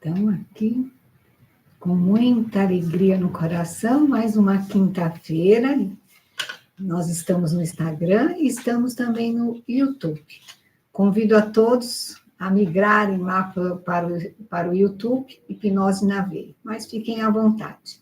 Então, aqui, com muita alegria no coração, mais uma quinta-feira. Nós estamos no Instagram e estamos também no YouTube. Convido a todos a migrarem lá para o YouTube, Hipnose na Veia, mas fiquem à vontade.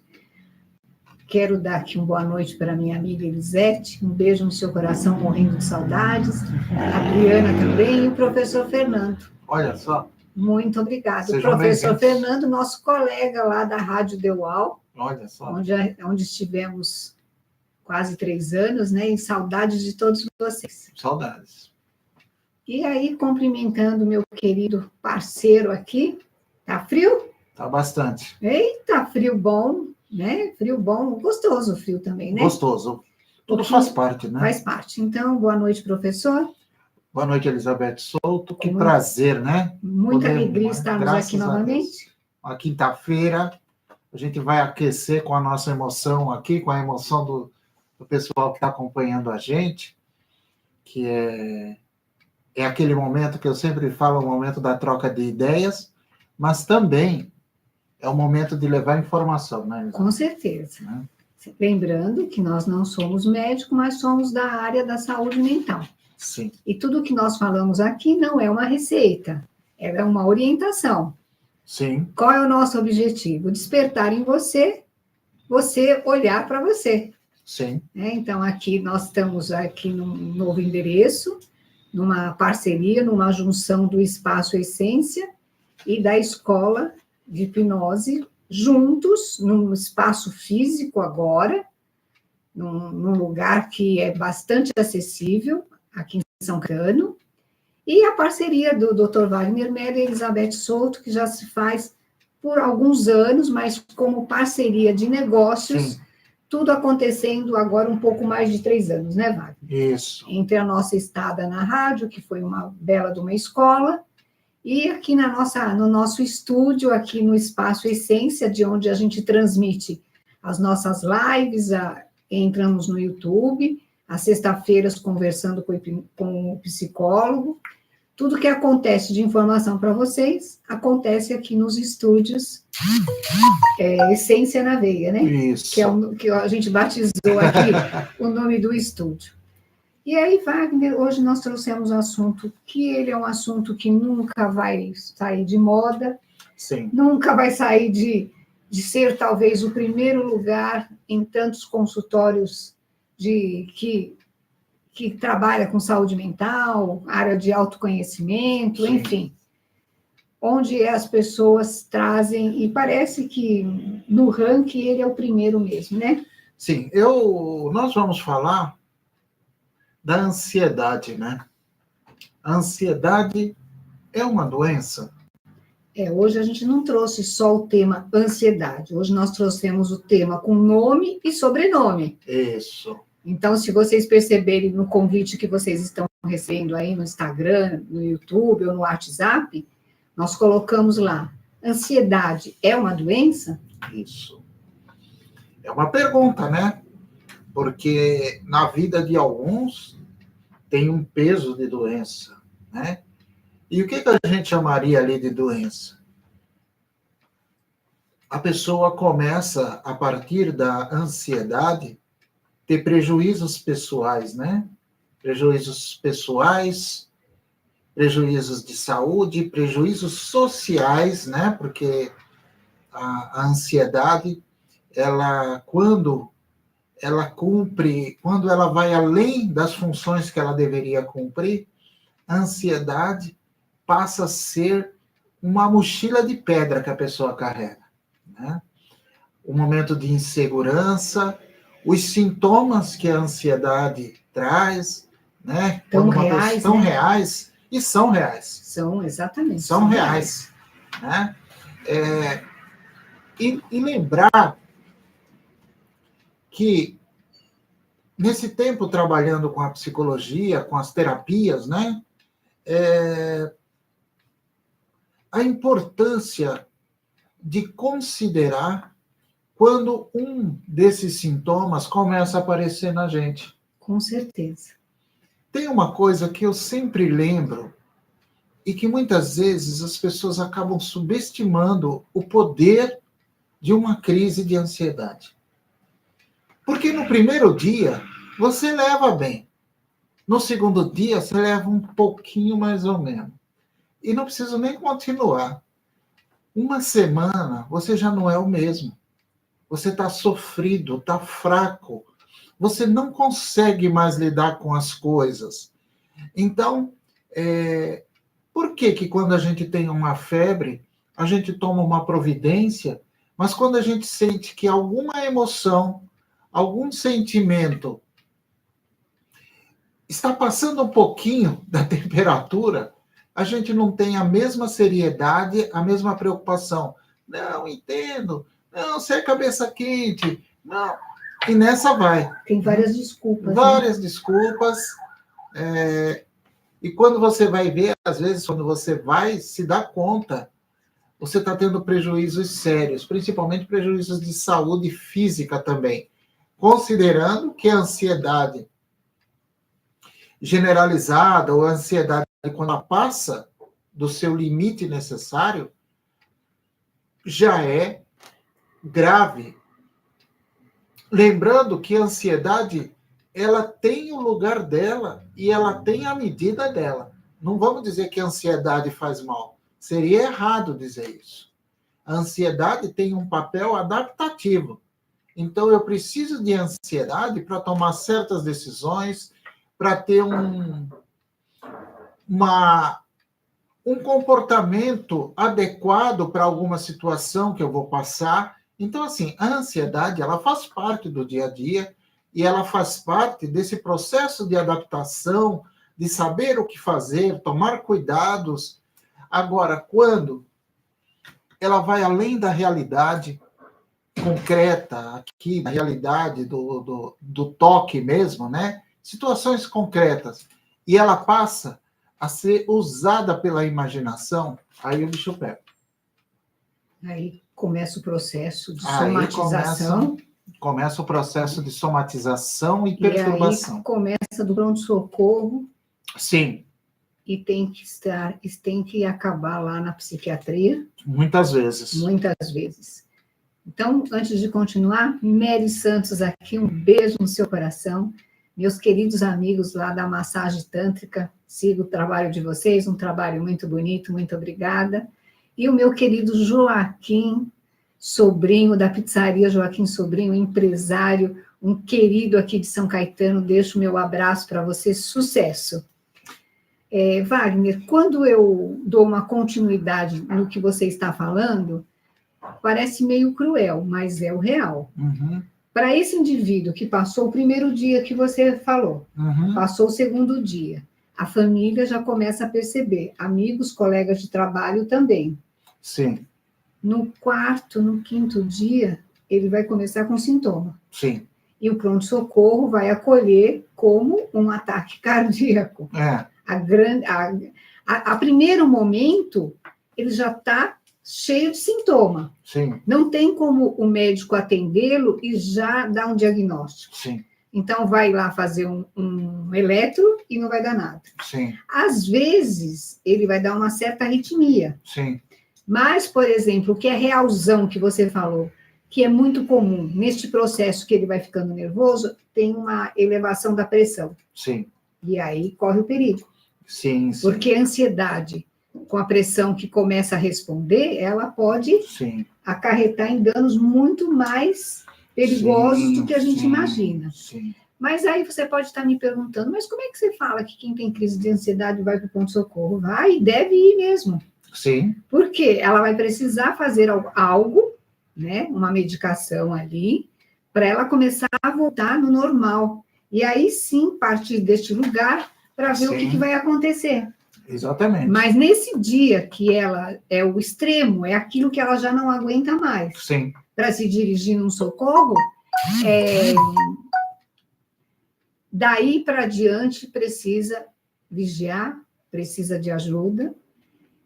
Quero dar aqui uma boa noite para minha amiga Elisete, um beijo no seu coração, morrendo de saudades, a Briana também e o professor Fernando. Olha só. Muito obrigada. Sejam o professor bem-vindos. Fernando, nosso colega lá da Rádio Deual, Olha só. onde estivemos quase 3 anos, né? E saudades de todos vocês. Saudades. E aí, cumprimentando meu querido parceiro aqui. Tá frio? Tá bastante. Eita, frio bom, né? Frio bom, gostoso o frio também, né? Gostoso. Tudo faz parte, né? Faz parte. Então, boa noite, professor. Boa noite, Elizabeth Souto. Que prazer, né? Muita alegria estarmos aqui novamente. Uma quinta-feira, a gente vai aquecer com a nossa emoção aqui, com a emoção do pessoal que está acompanhando a gente, que é aquele momento que eu sempre falo, o momento da troca de ideias, mas também é o momento de levar informação, né, Elizabeth? Com certeza. Né? Lembrando que nós não somos médicos, mas somos da área da saúde mental. Sim. E tudo que nós falamos aqui não é uma receita, é uma orientação. Sim. Qual é o nosso objetivo? Despertar em você olhar para você. Sim. Então, aqui nós estamos aqui num novo endereço, numa parceria, numa junção do Espaço Essência e da Escola de Hipnose, juntos, num espaço físico agora, num lugar que é bastante acessível, aqui em São Caetano, e a parceria do Dr. Wagner Mello e Elizabeth Souto, que já se faz por alguns anos, mas como parceria de negócios, sim, tudo acontecendo agora um pouco mais de 3 anos, né, Wagner? Isso. Entre a nossa estada na rádio, que foi uma bela de uma escola, e aqui no nosso estúdio, aqui no Espaço Essência, de onde a gente transmite as nossas lives, entramos no YouTube, às sextas-feiras conversando com o psicólogo. Tudo que acontece de informação para vocês, acontece aqui nos estúdios Essência na Veia, né? Isso. Que a gente batizou aqui o nome do estúdio. E aí, Wagner, hoje nós trouxemos um assunto que ele é um assunto que nunca vai sair de moda, sim, nunca vai sair de ser talvez o primeiro lugar em tantos consultórios que trabalha com saúde mental, área de autoconhecimento, sim, enfim, onde as pessoas trazem, e parece que no ranking ele é o primeiro mesmo, né? Sim, nós vamos falar da ansiedade, né? A ansiedade é uma doença? Hoje a gente não trouxe só o tema ansiedade, hoje nós trouxemos o tema com nome e sobrenome. Isso. Então, se vocês perceberem no convite que vocês estão recebendo aí no Instagram, no YouTube ou no WhatsApp, nós colocamos lá, ansiedade é uma doença? Isso. É uma pergunta, né? Porque na vida de alguns tem um peso de doença, né? E o que a gente chamaria ali de doença? A pessoa começa, a partir da ansiedade, ter prejuízos pessoais, né? Prejuízos pessoais, prejuízos de saúde, prejuízos sociais, né? Porque a ansiedade, quando ela vai além das funções que ela deveria cumprir, a ansiedade passa a ser uma mochila de pedra que a pessoa carrega, né? Um momento de insegurança, os sintomas que a ansiedade traz, né? Tão reais, tão né? reais, e são reais. São, exatamente. São reais, né? E lembrar que nesse tempo trabalhando com a psicologia, com as terapias, né? A importância de considerar quando um desses sintomas começa a aparecer na gente. Com certeza. Tem uma coisa que eu sempre lembro, e que muitas vezes as pessoas acabam subestimando o poder de uma crise de ansiedade. Porque no primeiro dia, você leva bem. No segundo dia, você leva um pouquinho mais ou menos. E não precisa nem continuar. Uma semana, você já não é o mesmo. Você está sofrido, está fraco. Você não consegue mais lidar com as coisas. Então, por que quando a gente tem uma febre, a gente toma uma providência, mas quando a gente sente que alguma emoção, algum sentimento está passando um pouquinho da temperatura, a gente não tem a mesma seriedade, a mesma preocupação. Não, entendo. Não, você é cabeça quente. Não. E nessa vai. Tem várias desculpas. Várias desculpas. E quando você vai ver, às vezes, quando você vai se dar conta, você está tendo prejuízos sérios, principalmente prejuízos de saúde física também. Considerando que a ansiedade generalizada ou a ansiedade, quando ela passa do seu limite necessário, já é grave. Lembrando que a ansiedade, ela tem o lugar dela e ela tem a medida dela. Não vamos dizer que a ansiedade faz mal. Seria errado dizer isso. A ansiedade tem um papel adaptativo. Então, eu preciso de ansiedade para tomar certas decisões, para ter um comportamento adequado para alguma situação que eu vou passar. Então, assim, a ansiedade, ela faz parte do dia a dia e ela faz parte desse processo de adaptação, de saber o que fazer, tomar cuidados. Agora, quando ela vai além da realidade concreta, aqui, da realidade do toque mesmo, né? Situações concretas, e ela passa a ser usada pela imaginação, aí o bicho pega. Aí começa o processo de somatização. Começa o processo de somatização e perturbação. E aí começa do pronto-socorro. Sim. E tem que acabar lá na psiquiatria. Muitas vezes. Muitas vezes. Então, antes de continuar, Mary Santos aqui, um beijo no seu coração. Meus queridos amigos lá da Massagem Tântrica, sigo o trabalho de vocês, um trabalho muito bonito, muito obrigada. E o meu querido Joaquim Sobrinho, da pizzaria Joaquim Sobrinho, empresário, um querido aqui de São Caetano, deixo o meu abraço para você, sucesso. Wagner, quando eu dou uma continuidade no que você está falando, parece meio cruel, mas é o real. Uhum. Para esse indivíduo que passou o primeiro dia que você falou, passou o segundo dia, a família já começa a perceber, amigos, colegas de trabalho também. Sim. No quarto, no quinto dia, ele vai começar com sintoma. Sim. E o pronto-socorro vai acolher como um ataque cardíaco. A primeiro momento, ele já está cheio de sintoma. Sim. Não tem como o médico atendê-lo e já dar um diagnóstico. Sim. Então, vai lá fazer um eletro e não vai dar nada. Sim. Às vezes, ele vai dar uma certa arritmia. Sim. Mas, por exemplo, o que é realzão que você falou, que é muito comum neste processo que ele vai ficando nervoso, tem uma elevação da pressão. Sim. E aí corre o perigo. Sim, sim. Porque a ansiedade, com a pressão que começa a responder, ela pode acarretar em danos muito mais perigosos do que a gente imagina. Sim. Mas aí você pode estar me perguntando, mas como é que você fala que quem tem crise de ansiedade vai para o pronto-socorro? Vai, deve ir mesmo. Sim. Porque ela vai precisar fazer algo, né, uma medicação ali, para ela começar a voltar no normal. E aí sim, partir deste lugar para ver o que vai acontecer. Exatamente. Mas nesse dia que ela é o extremo, é aquilo que ela já não aguenta mais. Sim. Para se dirigir num socorro, daí para diante precisa vigiar, precisa de ajuda,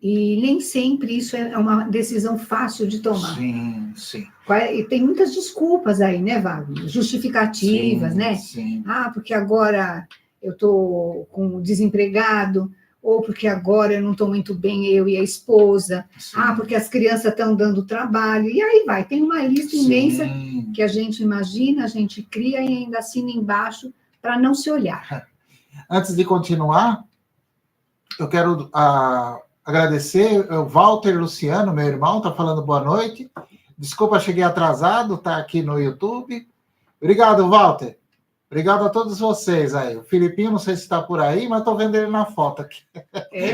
e nem sempre isso é uma decisão fácil de tomar. Sim, sim. E tem muitas desculpas aí, né, Wagner? Justificativas, sim, né? Sim. Porque agora eu estou desempregado, ou porque agora eu não estou muito bem, eu e a esposa, Sim. porque as crianças estão dando trabalho, e aí vai, tem uma lista imensa que a gente imagina, a gente cria e ainda assina embaixo para não se olhar. Antes de continuar, eu quero agradecer o Walter Luciano, meu irmão, está falando boa noite. Desculpa, cheguei atrasado, está aqui no YouTube. Obrigado, Walter. Obrigado a todos vocês aí. O Filipinho, não sei se está por aí, mas estou vendo ele na foto aqui.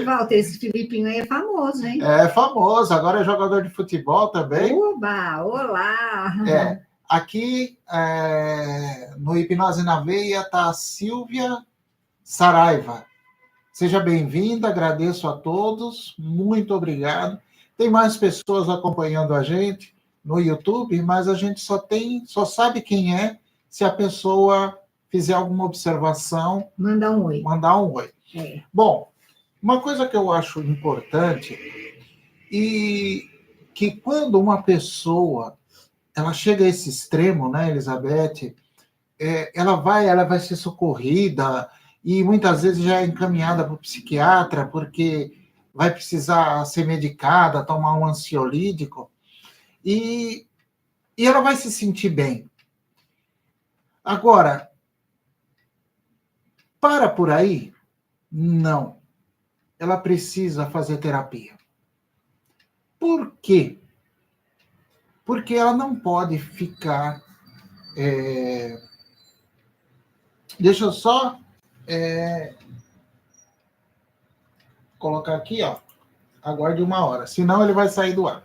Walter, esse Filipinho aí é famoso, hein? É famoso, agora é jogador de futebol também. Oba, olá! Aqui no Hipnose na Veia está a Silvia Saraiva. Seja bem-vinda, agradeço a todos, muito obrigado. Tem mais pessoas acompanhando a gente no YouTube, mas a gente só sabe quem é se a pessoa fizer alguma observação. Mandar um oi. Mandar um oi. Bom, uma coisa que eu acho importante e que quando uma pessoa ela chega a esse extremo, né, Elizabeth, ela vai ser socorrida e muitas vezes já é encaminhada para o psiquiatra porque vai precisar ser medicada, tomar um ansiolítico e ela vai se sentir bem. Agora, para por aí? Não. Ela precisa fazer terapia. Por quê? Porque ela não pode ficar... Deixa eu só colocar aqui, ó. Aguarde 1 hora, senão ele vai sair do ar.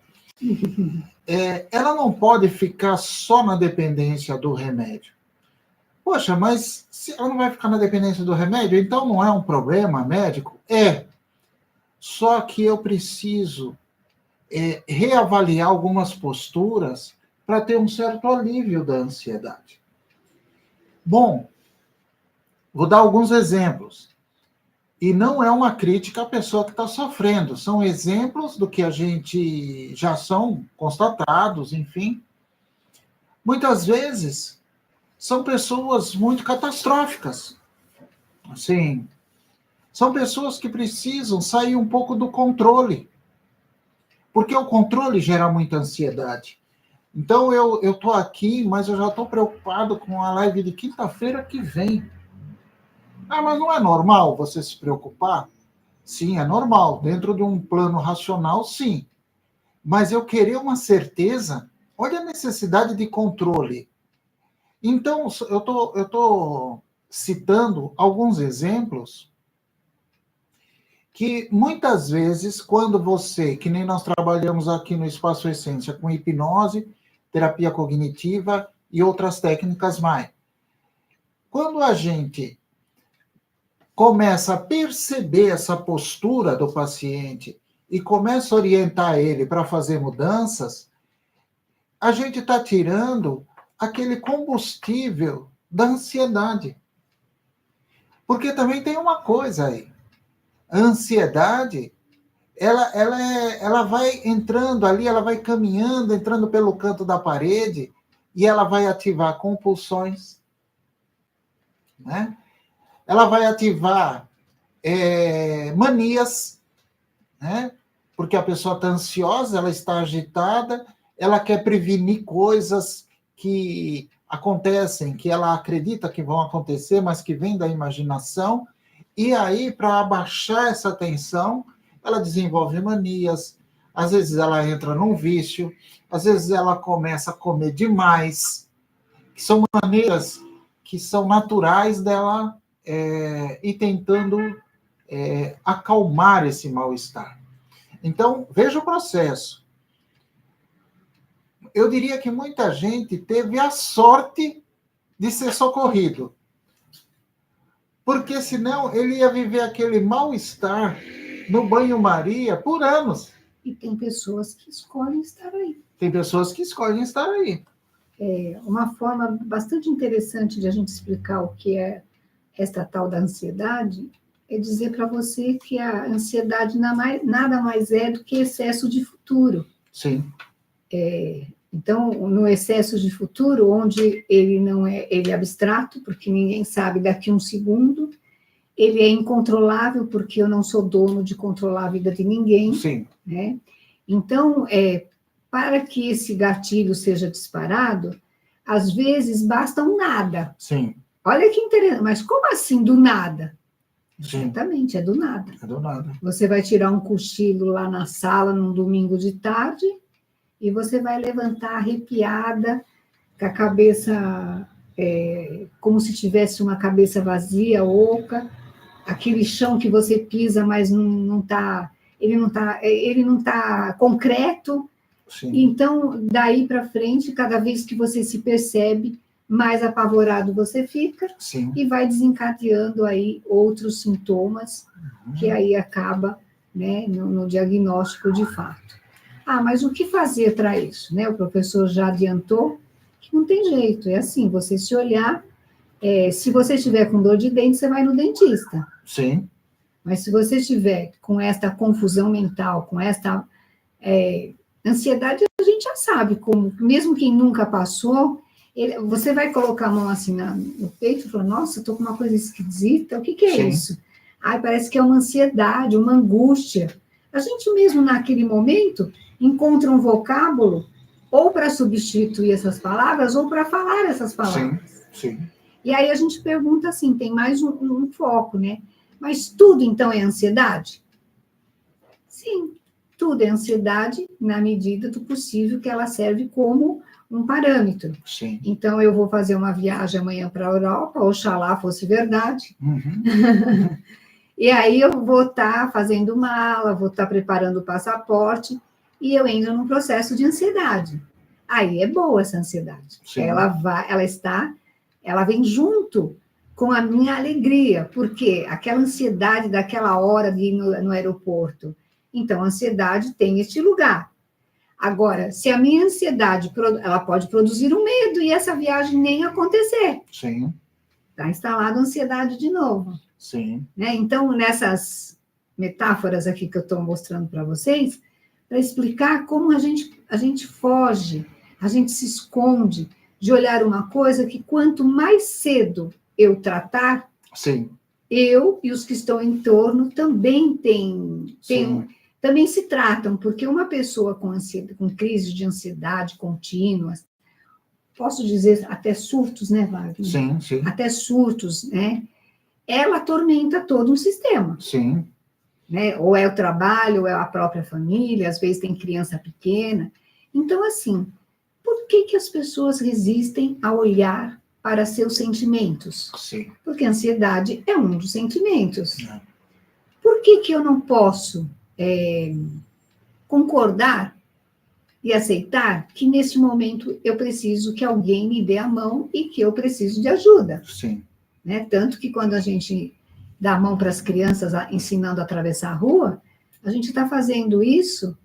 Ela não pode ficar só na dependência do remédio. Poxa, mas se ela não vai ficar na dependência do remédio, então não é um problema médico? É. Só que eu preciso reavaliar algumas posturas para ter um certo alívio da ansiedade. Bom, vou dar alguns exemplos. E não é uma crítica à pessoa que está sofrendo, são exemplos do que a gente já são constatados, enfim. Muitas vezes são pessoas muito catastróficas. Assim, são pessoas que precisam sair um pouco do controle, porque o controle gera muita ansiedade. Então, eu estou aqui, mas eu já estou preocupado com a live de quinta-feira que vem. Mas não é normal você se preocupar? Sim, é normal. Dentro de um plano racional, sim. Mas eu querer uma certeza, olha a necessidade de controle. Então, eu tô citando alguns exemplos que muitas vezes, quando você, que nem nós trabalhamos aqui no Espaço Essência, com hipnose, terapia cognitiva e outras técnicas mais, quando a gente começa a perceber essa postura do paciente e começa a orientar ele para fazer mudanças, a gente está tirando aquele combustível da ansiedade. Porque também tem uma coisa aí. A ansiedade, ela vai entrando ali, ela vai caminhando, entrando pelo canto da parede, e ela vai ativar compulsões, né? Ela vai ativar manias, né? Porque a pessoa está ansiosa, ela está agitada, ela quer prevenir coisas que acontecem, que ela acredita que vão acontecer, mas que vêm da imaginação, e aí, para abaixar essa tensão, ela desenvolve manias, às vezes ela entra num vício, às vezes ela começa a comer demais, que são maneiras que são naturais dela ir tentando acalmar esse mal-estar. Então, veja o processo. Eu diria que muita gente teve a sorte de ser socorrido. Porque senão ele ia viver aquele mal-estar no banho-maria por anos. E tem pessoas que escolhem estar aí. Tem pessoas que escolhem estar aí. Uma forma bastante interessante de a gente explicar o que é esta tal da ansiedade é dizer para você que a ansiedade nada mais é do que excesso de futuro. Sim. Então, no excesso de futuro, onde ele não é, ele é abstrato, porque ninguém sabe daqui a um segundo, ele é incontrolável, porque eu não sou dono de controlar a vida de ninguém. Sim. Né? Então, para que esse gatilho seja disparado, às vezes basta um nada. Sim. Olha que interessante, mas como assim do nada? Sim. Exatamente, é do nada. É do nada. Você vai tirar um cochilo lá na sala num domingo de tarde e você vai levantar arrepiada, com a cabeça como se tivesse uma cabeça vazia, oca, aquele chão que você pisa, mas ele não tá concreto. Sim. Então, daí para frente, cada vez que você se percebe, mais apavorado você fica. Sim. E vai desencadeando aí outros sintomas, que aí acaba, né, no diagnóstico de fato. Mas o que fazer para isso? Né? O professor já adiantou que não tem jeito, é assim, você se olhar, se você estiver com dor de dente, você vai no dentista. Sim. Mas se você estiver com esta confusão mental, com esta ansiedade, a gente já sabe como, mesmo quem nunca passou, você vai colocar a mão assim no peito e falar, nossa, estou com uma coisa esquisita, o que é Sim. isso? Parece que é uma ansiedade, uma angústia. A gente mesmo naquele momento encontra um vocábulo ou para substituir essas palavras ou para falar essas palavras. Sim. Sim. E aí a gente pergunta assim, tem mais um foco, né? Mas tudo então é ansiedade? Sim, tudo é ansiedade na medida do possível que ela serve como um parâmetro. Sim. Então, eu vou fazer uma viagem amanhã para a Europa, oxalá fosse verdade. Uhum. E aí eu vou estar fazendo mala, vou estar preparando o passaporte, e eu entro num processo de ansiedade. Aí é boa essa ansiedade. Sim. Ela vem junto com a minha alegria, porque aquela ansiedade daquela hora de ir no aeroporto. Então, a ansiedade tem este lugar. Agora, se a minha ansiedade, ela pode produzir um medo e essa viagem nem acontecer. Sim. Está instalada a ansiedade de novo. Sim. Né? Então, nessas metáforas aqui que eu estou mostrando para vocês, para explicar como a gente foge, a gente se esconde de olhar uma coisa que quanto mais cedo eu tratar, Sim. eu e os que estão em torno também também se tratam, porque uma pessoa com crise de ansiedade contínuas, posso dizer até surtos, né, Wagner? Sim, sim. Até surtos, né? Ela atormenta todo um sistema. Sim. Né? Ou é o trabalho, ou é a própria família, às vezes tem criança pequena. Então, assim, por que as pessoas resistem a olhar para seus sentimentos? Sim. Porque a ansiedade é um dos sentimentos. É. Por que eu não posso concordar e aceitar que, nesse momento, eu preciso que alguém me dê a mão e que eu preciso de ajuda? Sim. Né? Tanto que quando a gente dá a mão para as crianças ensinando a atravessar a rua, a gente está fazendo isso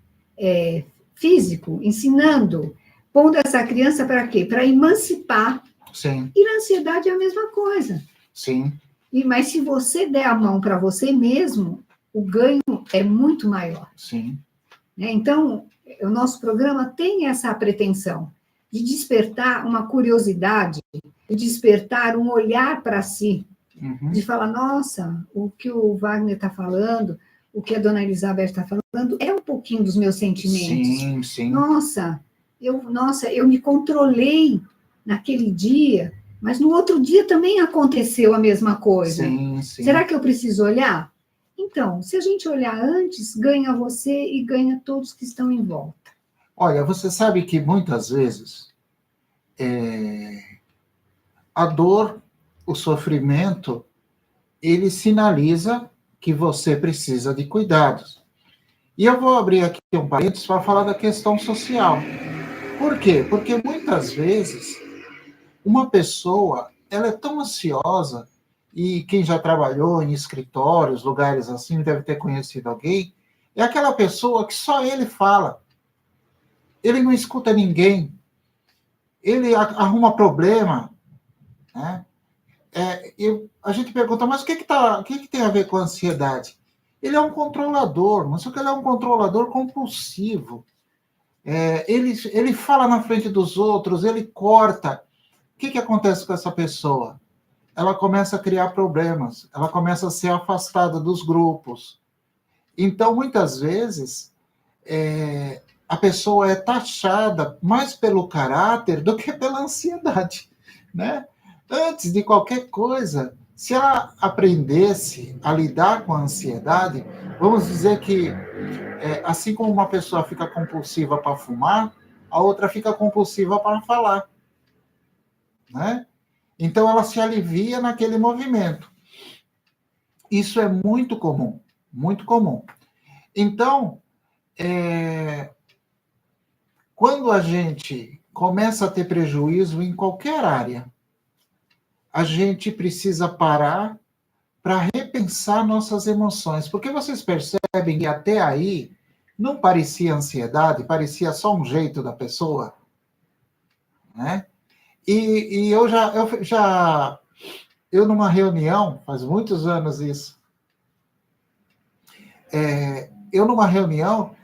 físico, ensinando, pondo essa criança para quê? Para emancipar. Sim. E na ansiedade é a mesma coisa. Sim. Mas se você der a mão para você mesmo, o ganho é muito maior. Sim. Né? Então, o nosso programa tem essa pretensão de despertar uma curiosidade, de despertar um olhar para si, de falar, nossa, o que o Wagner está falando, o que a dona Elizabeth está falando, é um pouquinho dos meus sentimentos. Sim, sim. Nossa, eu me controlei naquele dia, mas no outro dia também aconteceu a mesma coisa. Sim, sim. Será que eu preciso olhar? Então, se a gente olhar antes, ganha você e ganha todos que estão em volta. Olha, você sabe que muitas vezes a dor, o sofrimento, ele sinaliza que você precisa de cuidados. E eu vou abrir aqui um parênteses para falar da questão social. Por quê? Porque muitas vezes uma pessoa, ela é tão ansiosa, e quem já trabalhou em escritórios, lugares assim, deve ter conhecido alguém, é aquela pessoa que só ele fala. Ele não escuta ninguém. Ele arruma problema, né? A gente pergunta, mas o que tem a ver com a ansiedade? Ele é um controlador, mas só que ele é um controlador compulsivo. Ele fala na frente dos outros, ele corta. O que acontece com essa pessoa? ela começa a criar problemas, ela começa a ser afastada dos grupos. Então, muitas vezes, a pessoa é taxada mais pelo caráter do que pela ansiedade, né? Antes de qualquer coisa, se ela aprendesse a lidar com a ansiedade, vamos dizer que, assim como uma pessoa fica compulsiva para fumar, a outra fica compulsiva para falar, né? Então, ela se alivia naquele movimento. Isso é muito comum, muito comum. Então, quando a gente começa a ter prejuízo em qualquer área, a gente precisa parar para repensar nossas emoções. Porque vocês percebem que até aí não parecia ansiedade, parecia só um jeito da pessoa, né? E eu numa reunião, faz muitos anos isso, eu numa reunião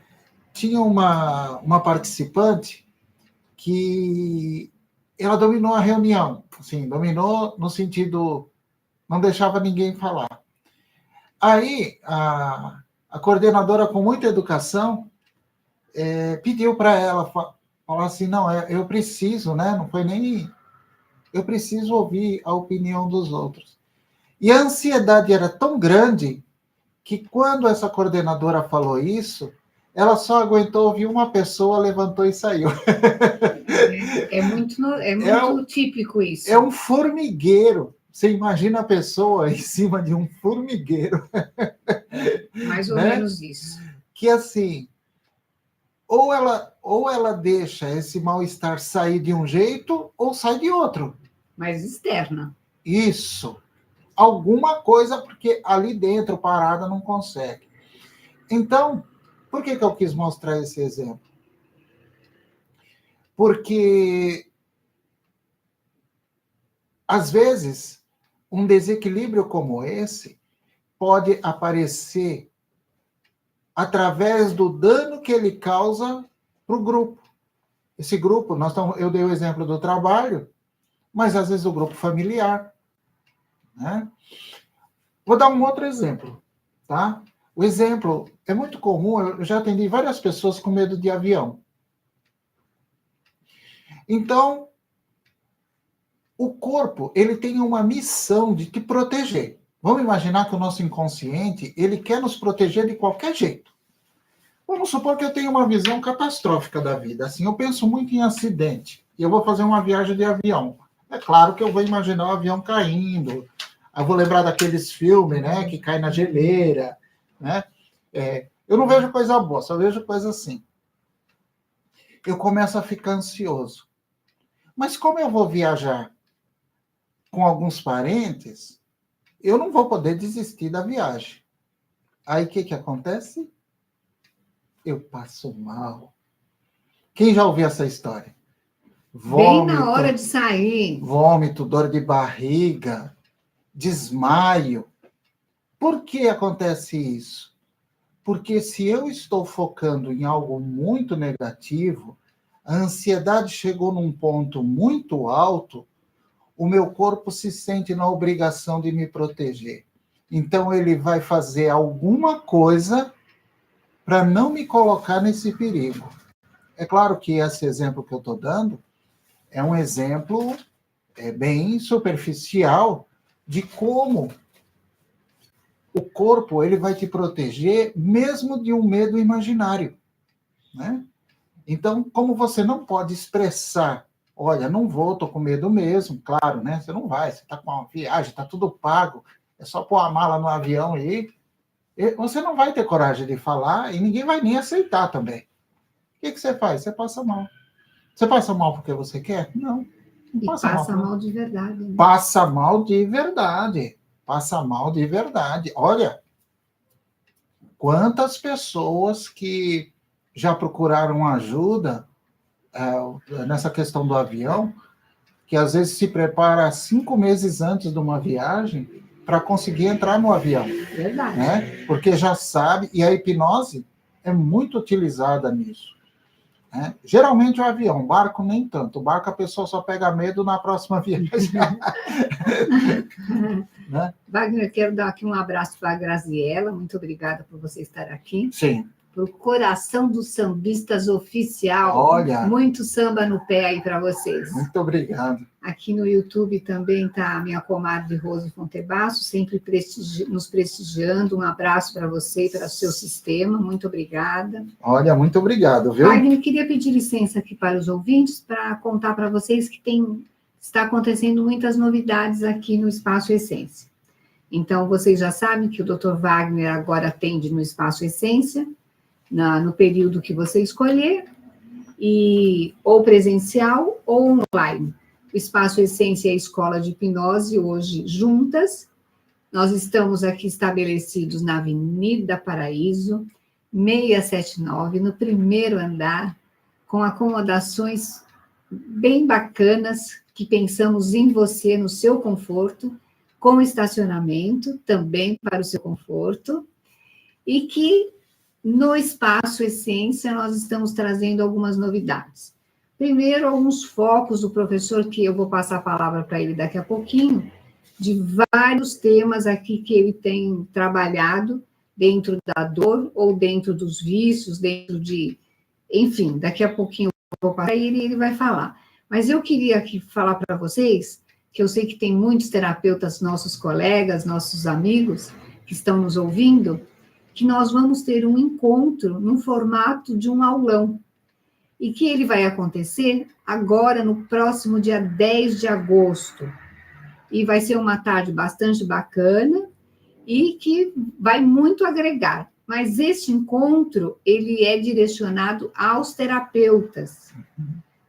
tinha uma participante que ela dominou a reunião, assim, dominou no sentido, não deixava ninguém falar. Aí, a coordenadora, com muita educação, pediu para ela falar assim, não, eu preciso, né? Não foi nem... Eu preciso ouvir a opinião dos outros. E a ansiedade era tão grande que quando essa coordenadora falou isso, ela só aguentou ouvir uma pessoa, levantou e saiu. É muito típico isso. É um formigueiro. Você imagina a pessoa em cima de um formigueiro. Mais ou menos isso. Que assim, ou ela deixa esse mal-estar sair de um jeito, ou sai de outro. Mais externa. Isso. Alguma coisa, porque ali dentro, parada, não consegue. Então, por que eu quis mostrar esse exemplo? Porque, às vezes, um desequilíbrio como esse pode aparecer através do dano que ele causa para o grupo. Esse grupo, eu dei o exemplo do trabalho, mas às vezes o grupo familiar, né? Vou dar um outro exemplo, tá? O exemplo é muito comum, eu já atendi várias pessoas com medo de avião. Então, o corpo, ele tem uma missão de te proteger. Vamos imaginar que o nosso inconsciente, ele quer nos proteger de qualquer jeito. Vamos supor que eu tenho uma visão catastrófica da vida. Assim, eu penso muito em acidente. E eu vou fazer uma viagem de avião. É claro que eu vou imaginar o avião caindo. Eu vou lembrar daqueles filmes, né? Que cai na geleira, né? Eu não vejo coisa boa, só vejo coisa assim. Eu começo a ficar ansioso. Mas como eu vou viajar com alguns parentes, eu não vou poder desistir da viagem. Aí o que acontece? Eu passo mal. Quem já ouviu essa história? Vômito, bem na hora de sair. Vômito, dor de barriga, desmaio. Por que acontece isso? Porque se eu estou focando em algo muito negativo, a ansiedade chegou num ponto muito alto, o meu corpo se sente na obrigação de me proteger. Então, ele vai fazer alguma coisa para não me colocar nesse perigo. É claro que esse exemplo que eu estou dando é um exemplo bem superficial de como o corpo ele vai te proteger mesmo de um medo imaginário, né? Então, como você não pode expressar, olha, não vou, estou com medo mesmo, claro, né? Você não vai, você está com uma viagem, está tudo pago, é só pôr a mala no avião e você não vai ter coragem de falar e ninguém vai nem aceitar também. O que você faz? Você passa mal. Você passa mal porque você quer? Não. Passa mal de verdade. Né? Passa mal de verdade. Passa mal de verdade. Olha, quantas pessoas que já procuraram ajuda nessa questão do avião, que às vezes se prepara 5 meses antes de uma viagem para conseguir entrar no avião. Verdade. Né? Porque já sabe, e a hipnose é muito utilizada nisso. né? Geralmente o avião, o barco nem tanto. O barco a pessoa só pega medo na próxima viagem. Né? Wagner, quero dar aqui um abraço para a Graziella, muito obrigada por você estar aqui. Sim. Para o Coração dos Sambistas Oficial. Olha. Muito samba no pé aí para vocês. Muito obrigado. Aqui no YouTube também está a minha comadre Rose Fontebasso, sempre nos prestigiando. Um abraço para você e para o seu sistema. Muito obrigada. Olha, muito obrigado, viu? Wagner, queria pedir licença aqui para os ouvintes para contar para vocês que está acontecendo muitas novidades aqui no Espaço Essência. Então, vocês já sabem que o Dr. Wagner agora atende no Espaço Essência, no período que você escolher, ou presencial ou online. O Espaço Essência e a Escola de Hipnose, hoje juntas. Nós estamos aqui estabelecidos na Avenida Paraíso, 679, no primeiro andar, com acomodações bem bacanas, que pensamos em você, no seu conforto, com estacionamento, também para o seu conforto, e que no Espaço Essência nós estamos trazendo algumas novidades. Primeiro, alguns focos do professor, que eu vou passar a palavra para ele daqui a pouquinho, de vários temas aqui que ele tem trabalhado dentro da dor ou dentro dos vícios, dentro de... Enfim, daqui a pouquinho eu vou passar e ele vai falar. Mas eu queria aqui falar para vocês, que eu sei que tem muitos terapeutas, nossos colegas, nossos amigos, que estão nos ouvindo, que nós vamos ter um encontro no formato de um aulão, e que ele vai acontecer agora, no próximo dia 10 de agosto. E vai ser uma tarde bastante bacana e que vai muito agregar. Mas este encontro, ele é direcionado aos terapeutas.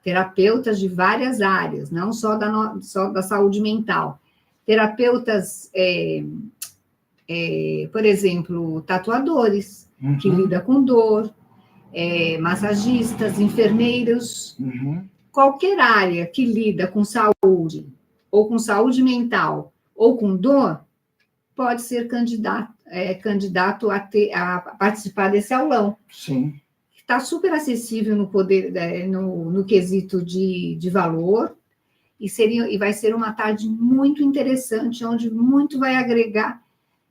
Terapeutas de várias áreas, não só da saúde mental. Terapeutas, por exemplo, tatuadores, que lidam com dor, massagistas, enfermeiros, qualquer área que lida com saúde, ou com saúde mental, ou com dor, pode ser candidato a participar desse aulão. Sim. Está super acessível no quesito de valor, e vai ser uma tarde muito interessante, onde muito vai agregar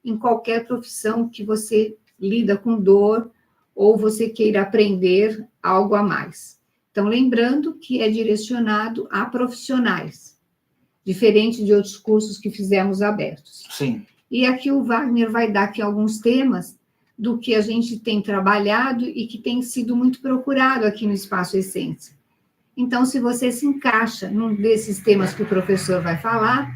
em qualquer profissão que você lida com dor, ou você queira aprender algo a mais. Então, lembrando que é direcionado a profissionais, diferente de outros cursos que fizemos abertos. Sim. E aqui o Wagner vai dar aqui alguns temas do que a gente tem trabalhado e que tem sido muito procurado aqui no Espaço Essência. Então, se você se encaixa num desses temas que o professor vai falar,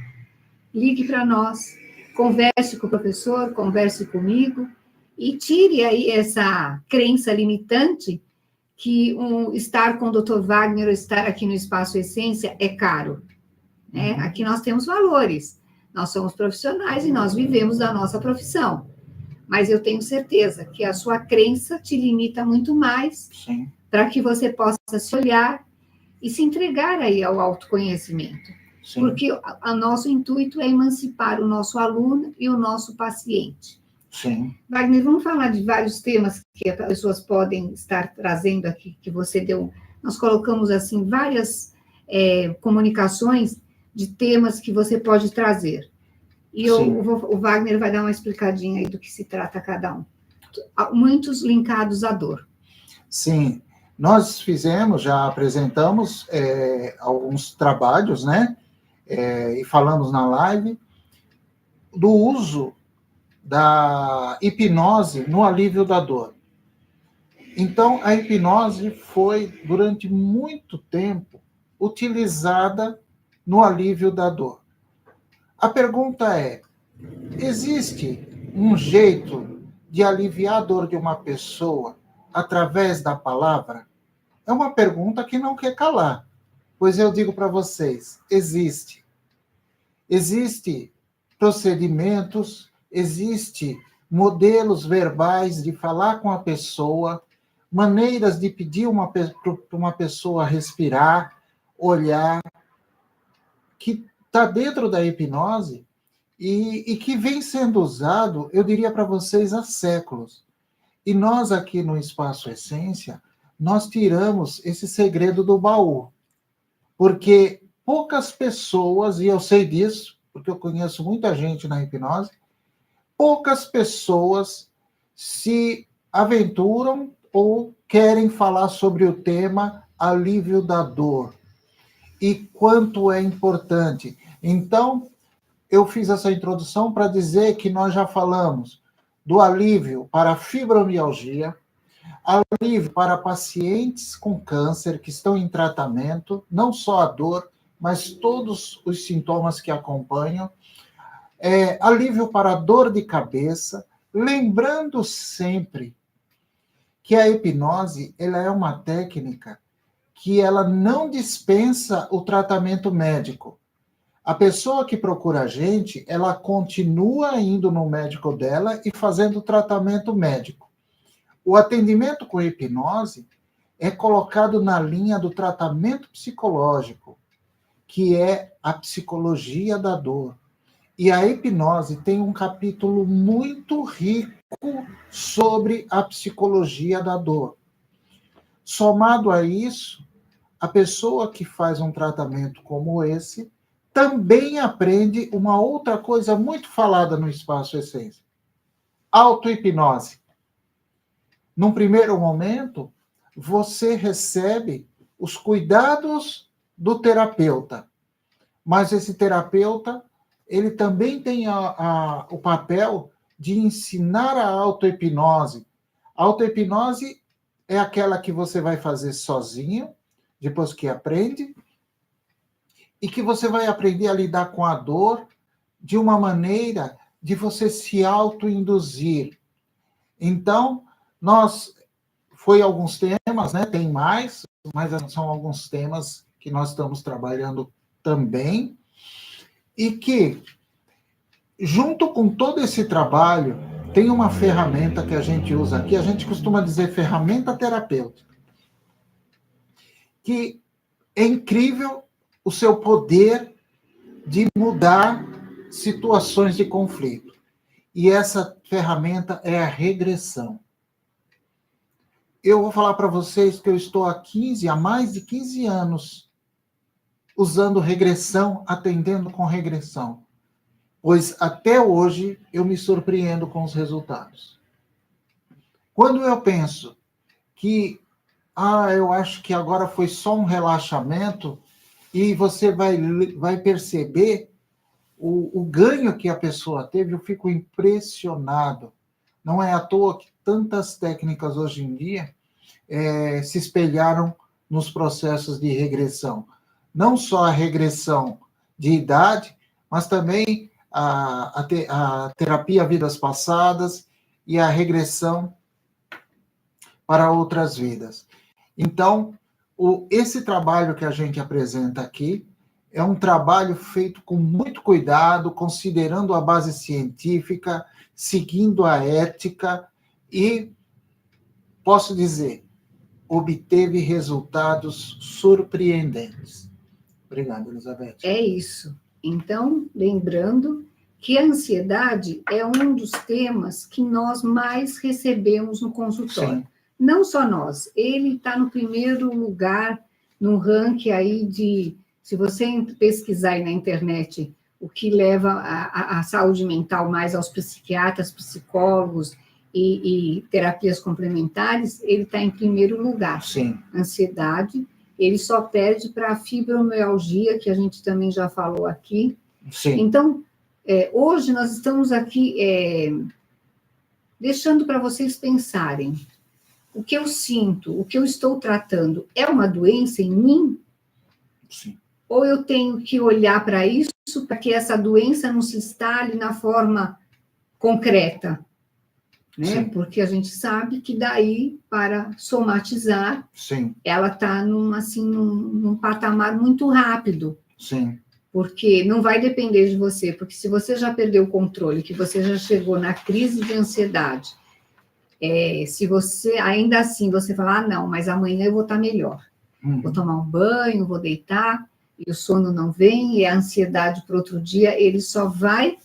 ligue para nós, converse com o professor, converse comigo, e tire aí essa crença limitante que estar com o Dr. Wagner ou estar aqui no Espaço Essência é caro. Né? Aqui nós temos valores, nós somos profissionais e nós vivemos da nossa profissão. Mas eu tenho certeza que a sua crença te limita muito mais para que você possa se olhar e se entregar aí ao autoconhecimento. Sim. Porque o nosso intuito é emancipar o nosso aluno e o nosso paciente. Sim. Wagner, vamos falar de vários temas que as pessoas podem estar trazendo aqui, que você deu. Nós colocamos, assim, várias comunicações de temas que você pode trazer. E o Wagner vai dar uma explicadinha aí do que se trata cada um. Muitos linkados à dor. Sim, nós já apresentamos alguns trabalhos, né? E falamos na live do uso da hipnose no alívio da dor. Então, a hipnose foi, durante muito tempo, utilizada no alívio da dor. A pergunta é, existe um jeito de aliviar a dor de uma pessoa através da palavra? É uma pergunta que não quer calar, pois eu digo para vocês, existe. Existe procedimentos, existe modelos verbais de falar com a pessoa, maneiras de pedir para uma pessoa respirar, olhar, que está dentro da hipnose e que vem sendo usado, eu diria para vocês, há séculos. E nós aqui no Espaço Essência, nós tiramos esse segredo do baú. Porque poucas pessoas, e eu sei disso, porque eu conheço muita gente na hipnose, poucas pessoas se aventuram ou querem falar sobre o tema alívio da dor. E quanto é importante. Então, eu fiz essa introdução para dizer que nós já falamos do alívio para a fibromialgia, alívio para pacientes com câncer que estão em tratamento, não só a dor, mas todos os sintomas que acompanham, alívio para dor de cabeça, lembrando sempre que a hipnose ela é uma técnica que ela não dispensa o tratamento médico. A pessoa que procura a gente, ela continua indo no médico dela e fazendo tratamento médico. O atendimento com hipnose é colocado na linha do tratamento psicológico, que é a psicologia da dor. E a hipnose tem um capítulo muito rico sobre a psicologia da dor. Somado a isso, a pessoa que faz um tratamento como esse também aprende uma outra coisa muito falada no Espaço Essência: auto-hipnose. Num primeiro momento, você recebe os cuidados do terapeuta, mas esse terapeuta ele também tem o papel de ensinar a auto-hipnose. A auto-hipnose é aquela que você vai fazer sozinho, depois que aprende, e que você vai aprender a lidar com a dor de uma maneira de você se auto-induzir. Então, foi alguns temas, né? Tem mais, mas são alguns temas que nós estamos trabalhando também, e que, junto com todo esse trabalho, tem uma ferramenta que a gente usa aqui, a gente costuma dizer ferramenta terapêutica, que é incrível o seu poder de mudar situações de conflito. E essa ferramenta é a regressão. Eu vou falar para vocês que eu estou há mais de 15 anos usando regressão, atendendo com regressão. Pois até hoje eu me surpreendo com os resultados. Quando eu penso que eu acho que agora foi só um relaxamento, e você vai perceber o ganho que a pessoa teve, eu fico impressionado. Não é à toa que tantas técnicas hoje em dia se espelharam nos processos de regressão. Não só a regressão de idade, mas também a terapia vidas passadas e a regressão para outras vidas. Então, esse trabalho que a gente apresenta aqui é um trabalho feito com muito cuidado, considerando a base científica, seguindo a ética e, posso dizer, obteve resultados surpreendentes. Obrigado, Elizabeth. É isso. Então, lembrando que a ansiedade é um dos temas que nós mais recebemos no consultório. Sim. Não só nós, ele está no primeiro lugar no ranking aí de, se você pesquisar aí na internet, o que leva a saúde mental mais aos psiquiatras, psicólogos e terapias complementares, ele está em primeiro lugar. Sim. Ansiedade, ele só perde para a fibromialgia, que a gente também já falou aqui. Sim. Então, hoje nós estamos aqui deixando para vocês pensarem. O que eu sinto, o que eu estou tratando, é uma doença em mim? Sim. Ou eu tenho que olhar para isso para que essa doença não se instale na forma concreta? Né? Porque a gente sabe que daí, para somatizar, Sim. ela está num patamar muito rápido. Sim. Porque não vai depender de você, porque se você já perdeu o controle, que você já chegou na crise de ansiedade, se você, ainda assim, você falar, não, mas amanhã eu vou estar melhor. Vou tomar um banho, vou deitar, e o sono não vem, e a ansiedade para outro dia, ele só vai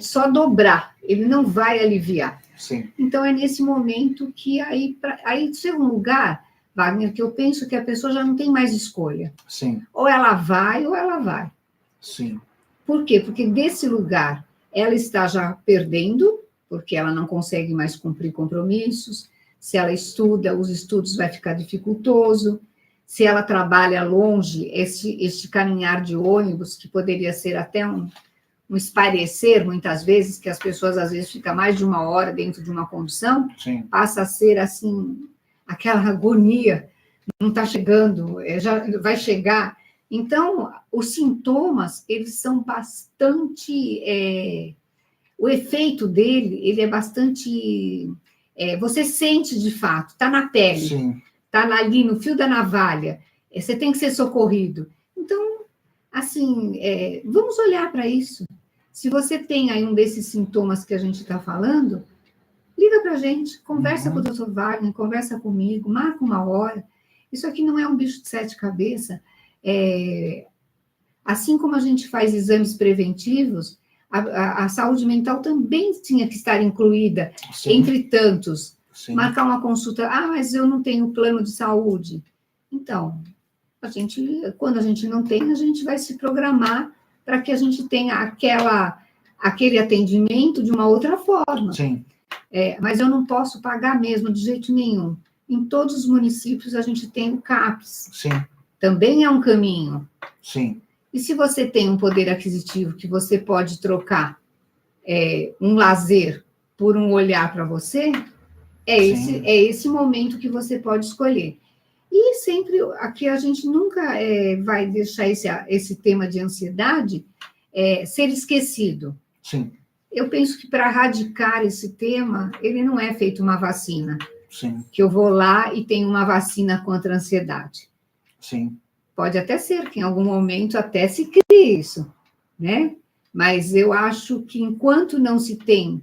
só dobrar, ele não vai aliviar. Sim. Então, é nesse momento que aí chega um lugar, Wagner, que eu penso que a pessoa já não tem mais escolha. Sim. Ou ela vai, ou ela vai. Sim. Por quê? Porque desse lugar ela está já perdendo, porque ela não consegue mais cumprir compromissos. Se ela estuda, os estudos vai ficar dificultoso. Se ela trabalha longe, este caminhar de ônibus, que poderia ser até um espairecer, muitas vezes, que as pessoas às vezes ficam mais de 1 hora dentro de uma condução, Sim. passa a ser assim, aquela agonia, não está chegando, já vai chegar. Então, os sintomas, eles são bastante... o efeito dele, ele é bastante... você sente de fato, está na pele, está ali no fio da navalha, você tem que ser socorrido. Então, assim, vamos olhar para isso. Se você tem aí um desses sintomas que a gente está falando, liga para a gente, conversa com o Dr. Wagner, conversa comigo, marca 1 hora. Isso aqui não é um bicho de 7 cabeças. Assim como a gente faz exames preventivos, a saúde mental também tinha que estar incluída, entre tantos. Marcar uma consulta, mas eu não tenho plano de saúde. Então, quando a gente não tem, a gente vai se programar para que a gente tenha aquele atendimento de uma outra forma. Sim. Mas eu não posso pagar mesmo, de jeito nenhum. Em todos os municípios, a gente tem o CAPS. Sim. Também é um caminho. Sim. E se você tem um poder aquisitivo que você pode trocar um lazer por um olhar para você, é esse momento que você pode escolher. E sempre, aqui a gente nunca vai deixar esse tema de ansiedade ser esquecido. Sim. Eu penso que para erradicar esse tema, ele não é feito uma vacina. Sim. Que eu vou lá e tenho uma vacina contra a ansiedade. Sim. Pode até ser que em algum momento até se crie isso, né? Mas eu acho que enquanto não se tem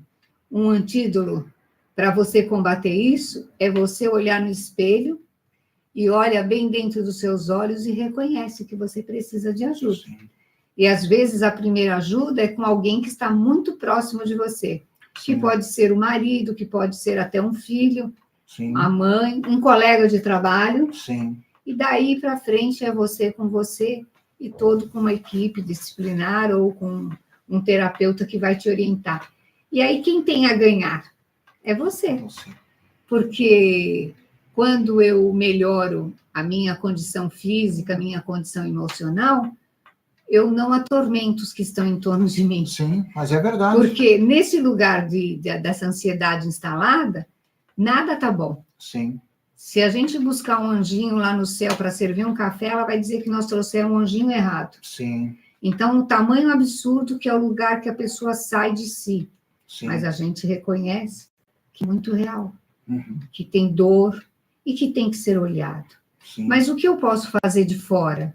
um antídoto para você combater isso, é você olhar no espelho e olha bem dentro dos seus olhos e reconhece que você precisa de ajuda. Sim. E, às vezes, a primeira ajuda é com alguém que está muito próximo de você, que pode ser o marido, que pode ser até um filho, a mãe, um colega de trabalho. Sim. E daí para frente é você com você e todo com uma equipe disciplinar ou com um terapeuta que vai te orientar. E aí quem tem a ganhar? É você. Porque quando eu melhoro a minha condição física, a minha condição emocional, eu não atormento os que estão em torno de mim. Sim, mas é verdade. Porque nesse lugar dessa ansiedade instalada, nada tá bom. Sim. Se a gente buscar um anjinho lá no céu para servir um café, ela vai dizer que nós trouxemos um anjinho errado. Sim. Então, o tamanho absurdo que é o lugar que a pessoa sai de si. Sim. Mas a gente reconhece que é muito real, Uhum. que tem dor e que tem que ser olhado. Sim. Mas o que eu posso fazer de fora?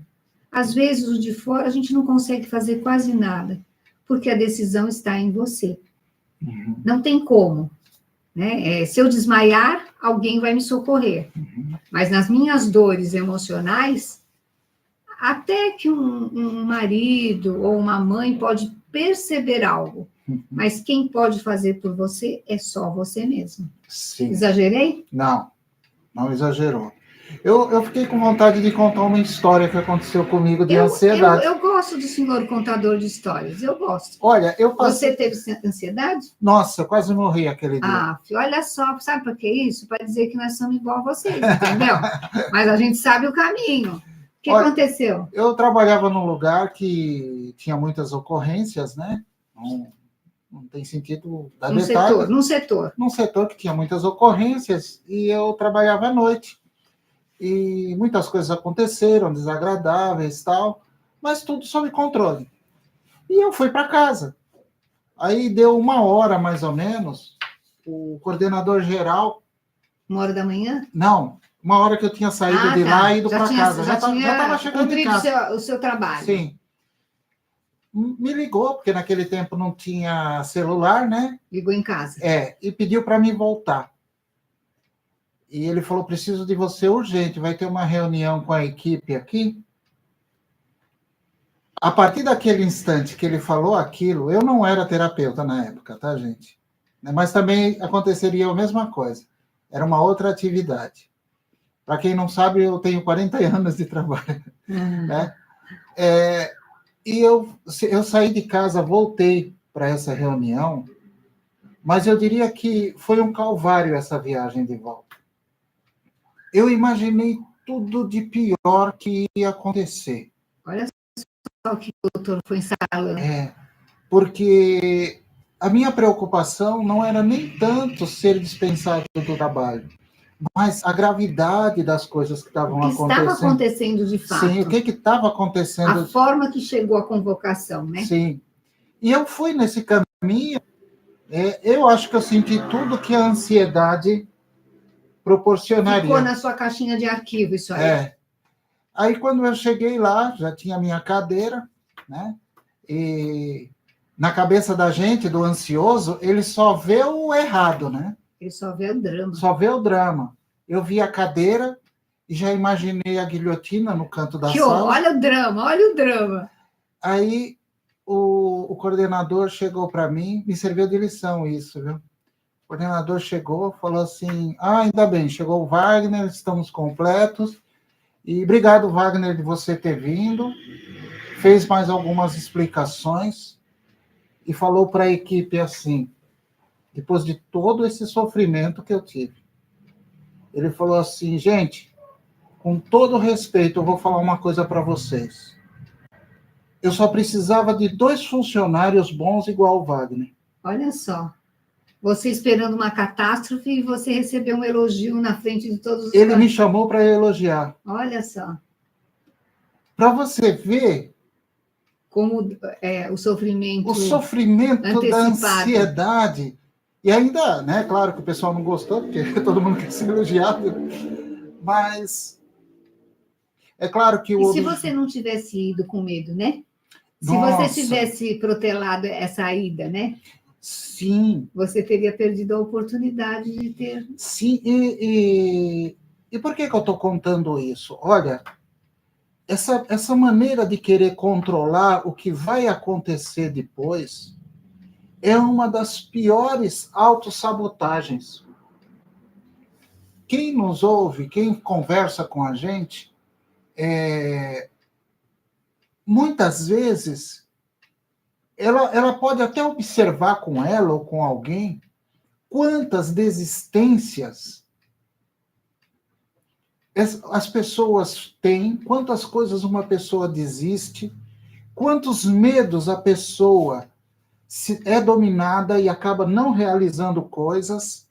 Às vezes, o de fora a gente não consegue fazer quase nada, porque a decisão está em você. Uhum. Não tem como. Né? Se eu desmaiar, alguém vai me socorrer. Uhum. Mas nas minhas dores emocionais, até que um marido ou uma mãe pode perceber algo, mas quem pode fazer por você é só você mesmo. Sim. Exagerei? Não exagerou. Eu fiquei com vontade de contar uma história que aconteceu comigo de ansiedade. Eu gosto do senhor contador de histórias, eu gosto. Olha, eu passei... Você teve ansiedade? Nossa, eu quase morri aquele dia. Olha só, sabe para que isso? Para dizer que nós somos igual a vocês, entendeu? Mas a gente sabe o caminho. O que aconteceu? Eu trabalhava num lugar que tinha muitas ocorrências, né? Não tem sentido dar detalhes. Num setor que tinha muitas ocorrências, e eu trabalhava à noite. E muitas coisas aconteceram, desagradáveis e tal, mas tudo sob controle. E eu fui para casa. Aí deu 1 hora, mais ou menos, o coordenador geral... 1 hora da manhã? Não, 1 hora que eu tinha saído de lá e ido para casa. Já estava chegando em casa. O seu trabalho. Sim. Me ligou, porque naquele tempo não tinha celular, né? Ligou em casa. E pediu para mim voltar. E ele falou, preciso de você urgente, vai ter uma reunião com a equipe aqui. A partir daquele instante que ele falou aquilo, eu não era terapeuta na época, tá, gente? né? Mas também aconteceria a mesma coisa. Era uma outra atividade. Para quem não sabe, eu tenho 40 anos de trabalho, né? E eu saí de casa, voltei para essa reunião, mas eu diria que foi um calvário essa viagem de volta. Eu imaginei tudo de pior que ia acontecer. Olha só o que o doutor foi instalando. Porque a minha preocupação não era nem tanto ser dispensado do trabalho, mas a gravidade das coisas que estavam acontecendo. O que estava acontecendo de fato. Sim, o que estava acontecendo. A forma que chegou a convocação, né? Sim. E eu fui nesse caminho, eu acho que eu senti tudo que a ansiedade proporcionaria. Ficou na sua caixinha de arquivo isso aí. Aí, quando eu cheguei lá, já tinha minha cadeira, né? E na cabeça da gente, do ansioso, ele só vê o errado, né? Ele só vê o drama. Só vê o drama. Eu vi a cadeira e já imaginei a guilhotina no canto da sala. Olha o drama, olha o drama. Aí o coordenador chegou para mim, me serviu de lição isso, viu? O coordenador chegou, falou assim, ainda bem, chegou o Wagner, estamos completos, e obrigado, Wagner, de você ter vindo, fez mais algumas explicações, e falou para a equipe assim, depois de todo esse sofrimento que eu tive, ele falou assim, gente, com todo respeito, eu vou falar uma coisa para vocês. Eu só precisava de 2 funcionários bons igual o Wagner. Olha só. Você esperando uma catástrofe e você recebeu um elogio na frente de todos os... Ele me chamou para elogiar. Olha só. Para você ver... Como o sofrimento... O sofrimento antecipado. Da ansiedade. E ainda, né, claro que o pessoal não gostou, porque todo mundo quer ser elogiado, mas... É claro que E se você não tivesse ido com medo, né? Nossa. Se você tivesse protelado essa ida, né? Sim. Você teria perdido a oportunidade de ter... Sim, e por que eu estou contando isso? Olha, essa maneira de querer controlar o que vai acontecer depois é uma das piores autossabotagens. Quem nos ouve, quem conversa com a gente, muitas vezes, ela pode até observar com ela ou com alguém quantas desistências as pessoas têm, quantas coisas uma pessoa desiste, quantos medos a pessoa é dominada e acaba não realizando coisas,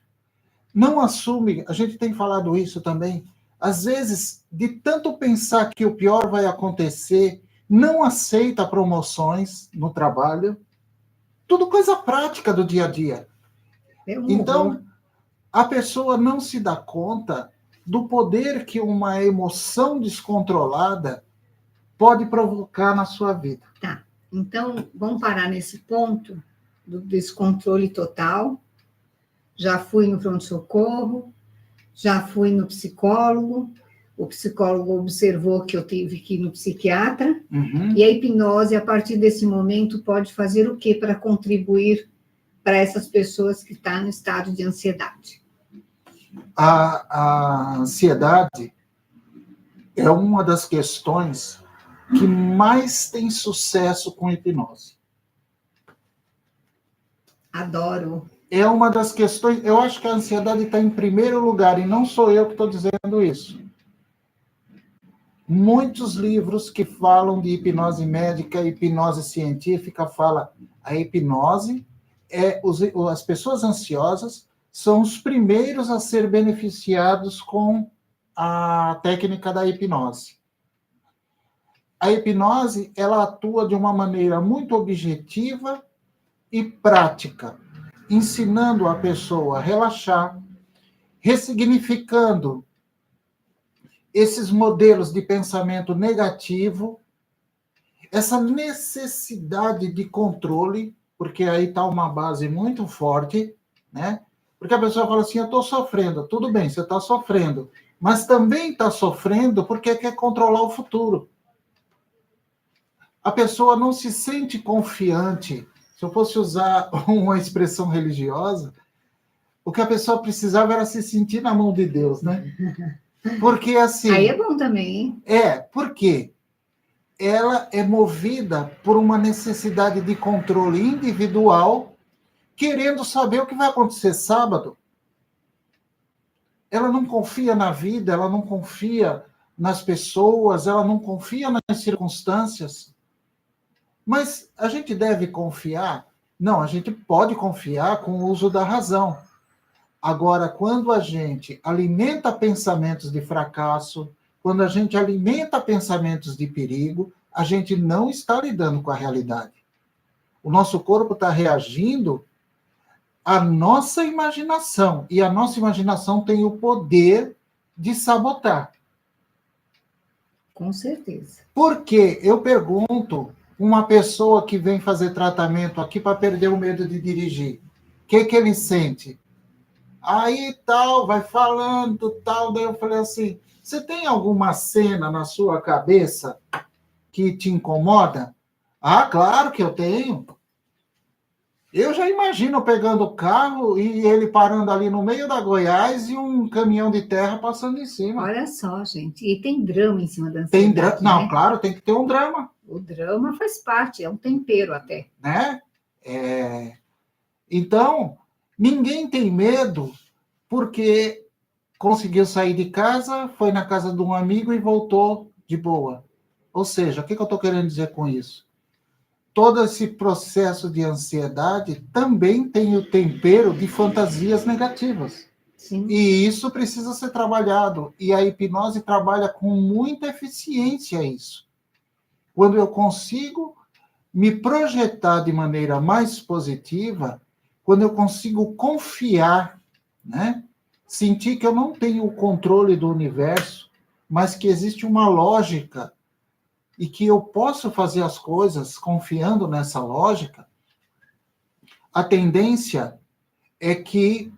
não assume, a gente tem falado isso também, às vezes, de tanto pensar que o pior vai acontecer, não aceita promoções no trabalho, tudo coisa prática do dia a dia. Então, a pessoa não se dá conta do poder que uma emoção descontrolada pode provocar na sua vida. Tá, então vamos parar nesse ponto do descontrole total. Já fui no pronto-socorro, já fui no psicólogo, o psicólogo observou que eu tive que ir no psiquiatra, e a hipnose, a partir desse momento, pode fazer o quê para contribuir para essas pessoas que estão no estado de ansiedade? A ansiedade é uma das questões que mais tem sucesso com hipnose. Adoro. É uma das questões... Eu acho que a ansiedade está em primeiro lugar, e não sou eu que estou dizendo isso. Muitos livros que falam de hipnose médica, hipnose científica, falam a hipnose, as pessoas ansiosas são os primeiros a ser beneficiados com a técnica da hipnose. A hipnose, ela atua de uma maneira muito objetiva e prática, ensinando a pessoa a relaxar, ressignificando esses modelos de pensamento negativo, essa necessidade de controle, porque aí está uma base muito forte, né? Porque a pessoa fala assim, eu estou sofrendo. Tudo bem, você está sofrendo, mas também está sofrendo porque quer controlar o futuro. A pessoa não se sente confiante. Se eu fosse usar uma expressão religiosa, O que a pessoa precisava era se sentir na mão de Deus, né? Porque assim... Aí é bom também, hein? Porque ela é movida por uma necessidade de controle individual, querendo saber o que vai acontecer sábado. Ela não confia na vida, ela não confia nas pessoas, ela não confia nas circunstâncias. Mas a gente deve confiar? Não, a gente pode confiar com o uso da razão. Agora, quando a gente alimenta pensamentos de fracasso, quando a gente alimenta pensamentos de perigo, a gente não está lidando com a realidade. O nosso corpo está reagindo à nossa imaginação, e a nossa imaginação tem o poder de sabotar. Com certeza. Porque eu pergunto, uma pessoa que vem fazer tratamento aqui para perder o medo de dirigir, o que ele sente? Aí tal, vai falando, tal, daí eu falei assim, você tem alguma cena na sua cabeça que te incomoda? Ah, claro que eu tenho. Eu já imagino pegando o carro e ele parando ali no meio da Goiás e um caminhão de terra passando em cima. Olha só, gente. E tem drama em cima da ansiedade, Tem drama? Não, né? claro, tem que ter um drama. O drama faz parte, é um tempero até. Né? Então, ninguém tem medo porque conseguiu sair de casa, foi na casa de um amigo e voltou de boa. Ou seja, o que eu estou querendo dizer com isso? Todo esse processo de ansiedade também tem o tempero de fantasias negativas. Sim. E isso precisa ser trabalhado. E a hipnose trabalha com muita eficiência isso. Quando eu consigo me projetar de maneira mais positiva, quando eu consigo confiar, né? Sentir que eu não tenho o controle do universo, mas que existe uma lógica e que eu posso fazer as coisas confiando nessa lógica, a tendência é que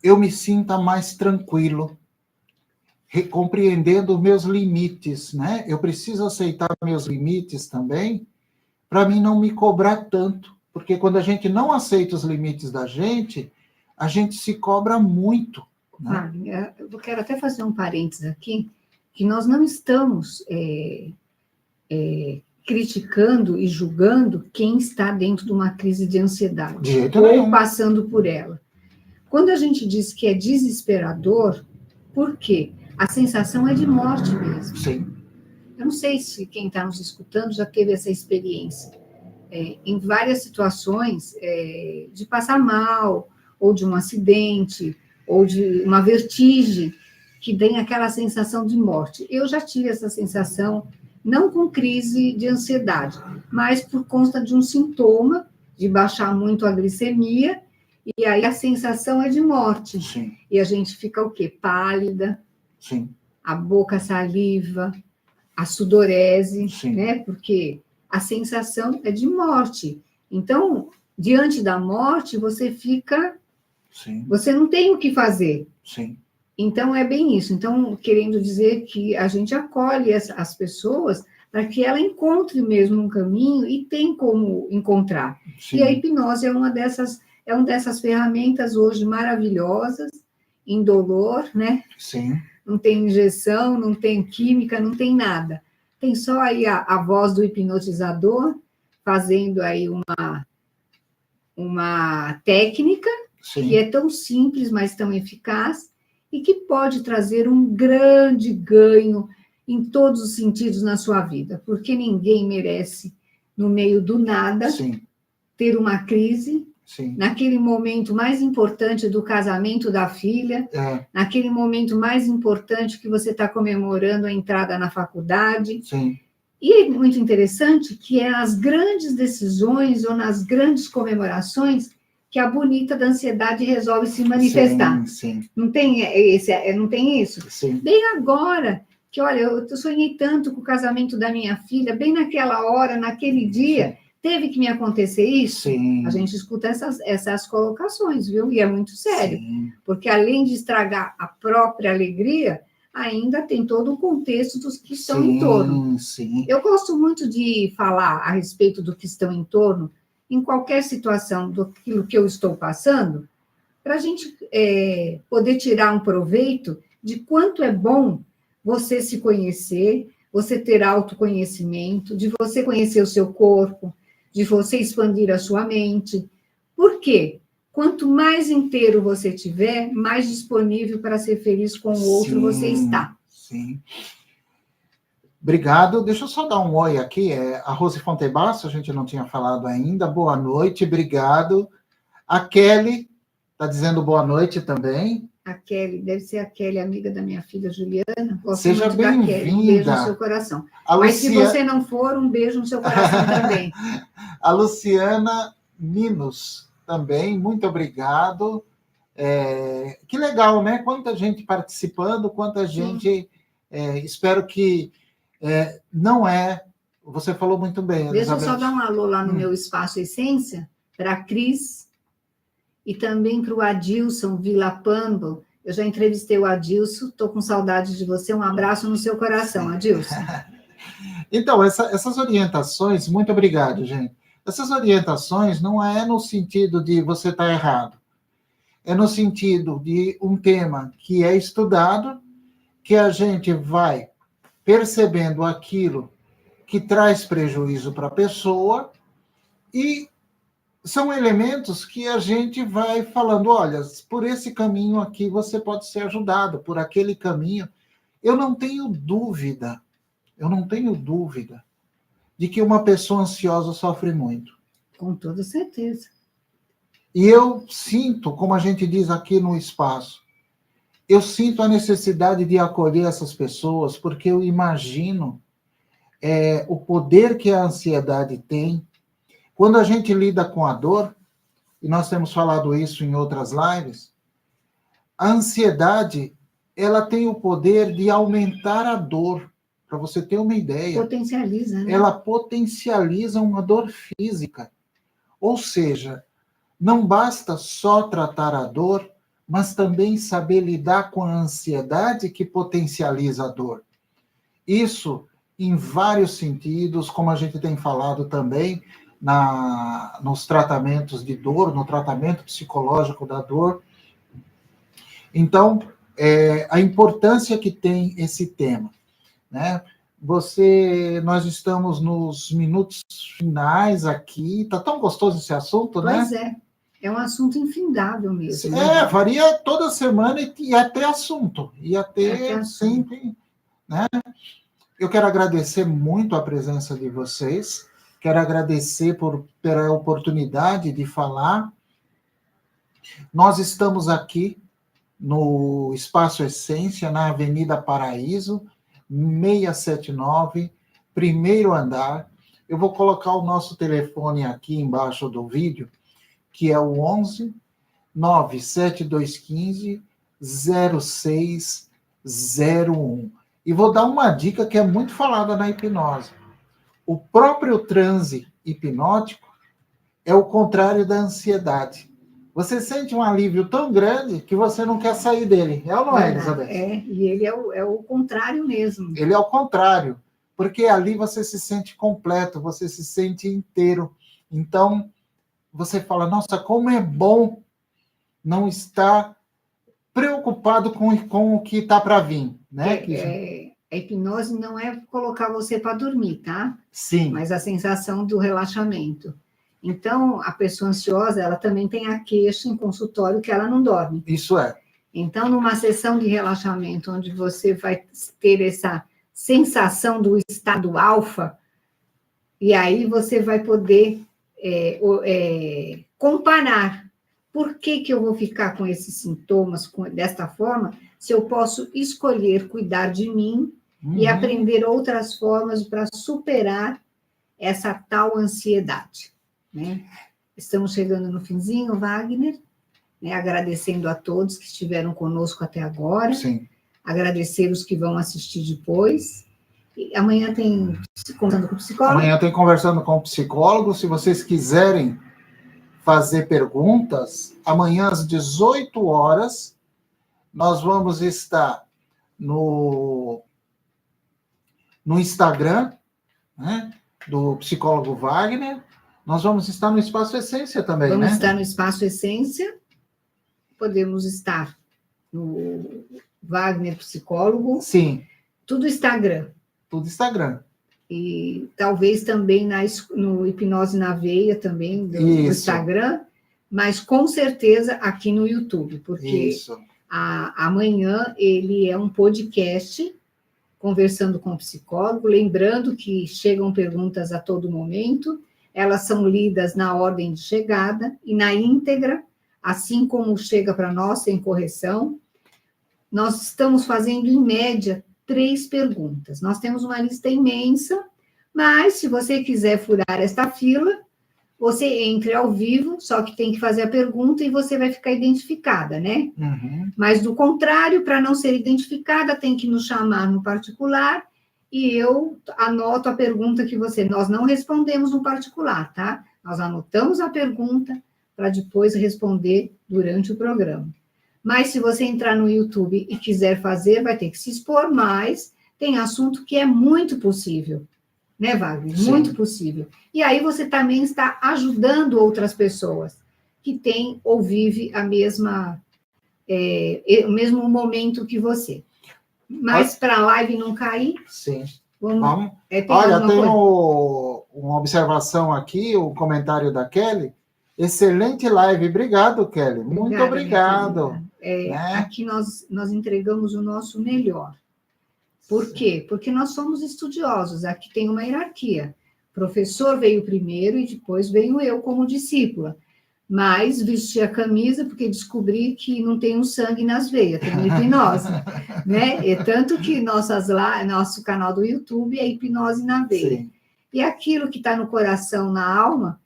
eu me sinta mais tranquilo, compreendendo meus limites, né? Eu preciso aceitar meus limites também, para mim não me cobrar tanto, porque quando a gente não aceita os limites da gente, a gente se cobra muito. Né? Eu quero até fazer um parênteses aqui, que nós não estamos criticando e julgando quem está dentro de uma crise de ansiedade, De jeito ou nenhum. passando por ela. Quando a gente diz que é desesperador, por quê? A sensação é de morte mesmo. Sim. Eu não sei se quem está nos escutando já teve essa experiência. Em várias situações, de passar mal, ou de um acidente, ou de uma vertigem, que tem aquela sensação de morte. Eu já tive essa sensação, não com crise de ansiedade, mas por conta de um sintoma, de baixar muito a glicemia, e aí a sensação é de morte. Sim. E a gente fica o quê? Pálida, Sim. a boca saliva, a sudorese, Sim. né? Porque a sensação é de morte. Então, diante da morte, você fica... Sim. Você não tem o que fazer. Sim. Então, é bem isso. Então, querendo dizer que a gente acolhe as pessoas para que ela encontre mesmo um caminho e tem como encontrar. Sim. E a hipnose é uma dessas ferramentas hoje maravilhosas, indolor, né? Sim. Não tem injeção, não tem química, não tem nada. Tem só aí a voz do hipnotizador fazendo aí uma técnica, Sim. que é tão simples, mas tão eficaz, e que pode trazer um grande ganho em todos os sentidos na sua vida, porque ninguém merece, no meio do nada, Sim. ter uma crise, Sim. naquele momento mais importante do casamento da filha, naquele momento mais importante que você está comemorando a entrada na faculdade. Sim. E é muito interessante que é nas grandes decisões ou nas grandes comemorações que a bonita da ansiedade resolve se manifestar. Sim. Não tem não tem isso? Sim. Bem agora, que olha, eu sonhei tanto com o casamento da minha filha, bem naquela hora, naquele dia, teve que me acontecer isso? Sim. A gente escuta essas colocações, viu? E é muito sério, Sim. porque além de estragar a própria alegria, ainda tem todo o contexto dos que estão em torno. Sim. Eu gosto muito de falar a respeito do que estão em torno, em qualquer situação, daquilo que eu estou passando, para a gente poder tirar um proveito de quanto é bom você se conhecer, você ter autoconhecimento, de você conhecer o seu corpo, de você expandir a sua mente. Por quê? Quanto mais inteiro você tiver, mais disponível para ser feliz com o outro você está. Sim. Obrigado. Deixa eu só dar um oi aqui. A Rose Fontebasso, a gente não tinha falado ainda. Boa noite, obrigado. A Kelly está dizendo boa noite também. A Kelly, deve ser a Kelly, amiga da minha filha Juliana. Seja bem-vinda. Um beijo no seu coração. Mas se você não for, um beijo no seu coração também. A Luciana Minos também, muito obrigado. Que legal, né? Quanta gente participando, quanta gente... espero que não é... Você falou muito bem, Elizabeth. Deixa eu só dar um alô lá no meu Espaço Essência, para a Cris e também para o Adilson Villapambo. Eu já entrevistei o Adilson, estou com saudade de você. Um abraço no seu coração, Adilson. Então, essas orientações, muito obrigado, gente. Essas orientações não é no sentido de você estar errado. É no sentido de um tema que é estudado, que a gente vai percebendo aquilo que traz prejuízo para a pessoa, e são elementos que a gente vai falando, olha, por esse caminho aqui você pode ser ajudado, por aquele caminho. Eu não tenho dúvida de que uma pessoa ansiosa sofre muito. Com toda certeza. E eu sinto, como a gente diz aqui no espaço, eu sinto a necessidade de acolher essas pessoas, porque eu imagino o poder que a ansiedade tem. Quando a gente lida com a dor, e nós temos falado isso em outras lives, a ansiedade, ela tem o poder de aumentar a dor. Para você ter uma ideia. Potencializa, né? Ela potencializa uma dor física. Ou seja, não basta só tratar a dor, mas também saber lidar com a ansiedade que potencializa a dor. Isso em vários sentidos, como a gente tem falado também nos tratamentos de dor, no tratamento psicológico da dor. Então, a importância que tem esse tema, né? Nós estamos nos minutos finais aqui, tá tão gostoso esse assunto, né? Pois é um assunto infindável mesmo. Varia toda semana e ia ter assunto, sempre, né? Eu quero agradecer muito a presença de vocês, quero agradecer pela oportunidade de falar. Nós estamos aqui no Espaço Essência, na Avenida Paraíso, 679, primeiro andar. Eu vou colocar o nosso telefone aqui embaixo do vídeo, que é o 11 97215 0601. E vou dar uma dica que é muito falada na hipnose. O próprio transe hipnótico é o contrário da ansiedade. Você sente um alívio tão grande que você não quer sair dele. É ou não é, Elizabeth? E ele é o contrário mesmo. Ele é o contrário, porque ali você se sente completo, você se sente inteiro. Então, você fala, nossa, como é bom não estar preocupado com o que está para vir. Né? A hipnose não é colocar você para dormir, tá? Sim. Mas a sensação do relaxamento. Então, a pessoa ansiosa, ela também tem a queixa em consultório que ela não dorme. Isso é. Então, numa sessão de relaxamento, onde você vai ter essa sensação do estado alfa, e aí você vai poder comparar. Por que eu vou ficar com esses sintomas desta forma, se eu posso escolher cuidar de mim e aprender outras formas para superar essa tal ansiedade? Né? Estamos chegando no finzinho, Wagner, né? Agradecendo a todos que estiveram conosco até agora. Sim. Agradecer os que vão assistir depois. E amanhã tem Conversando com o Psicólogo. Amanhã tem Conversando com o Psicólogo. Se vocês quiserem fazer perguntas, amanhã às 18 horas, nós vamos estar no Instagram, né, do Psicólogo Wagner. Nós vamos estar no Espaço Essência também, Vamos estar no Espaço Essência, podemos estar no Wagner Psicólogo. Sim. Tudo Instagram. Tudo Instagram. E talvez também no Hipnose na Veia também, do Instagram, mas com certeza aqui no YouTube, porque amanhã ele é um podcast conversando com o psicólogo, lembrando que chegam perguntas a todo momento, elas são lidas na ordem de chegada e na íntegra, assim como chega para nós, sem correção. Nós estamos fazendo, em média, 3 perguntas. Nós temos uma lista imensa, mas se você quiser furar esta fila, você entre ao vivo, só que tem que fazer a pergunta e você vai ficar identificada, né? Uhum. Mas, do contrário, para não ser identificada, tem que nos chamar no particular e eu anoto a pergunta que você... Nós não respondemos no particular, tá? Nós anotamos a pergunta para depois responder durante o programa. Mas, se você entrar no YouTube e quiser fazer, vai ter que se expor mais. Tem assunto que é muito possível, né, Wagner? Sim. Muito possível. E aí você também está ajudando outras pessoas que têm ou vivem a mesma, o mesmo momento que você. Mas para a live não cair... Sim. Vamos. Olha, tem uma observação aqui, o comentário da Kelly. Excelente live. Obrigado, Kelly. Muito obrigado. Né? Aqui nós entregamos o nosso melhor. Por quê? Porque nós somos estudiosos. Aqui tem uma hierarquia. O professor veio primeiro e depois venho eu como discípula. Mas vesti a camisa porque descobri que não tenho sangue nas veias, tenho hipnose. Né? E tanto que nosso canal do YouTube é Hipnose na Veia. Sim. E aquilo que está no coração, na alma,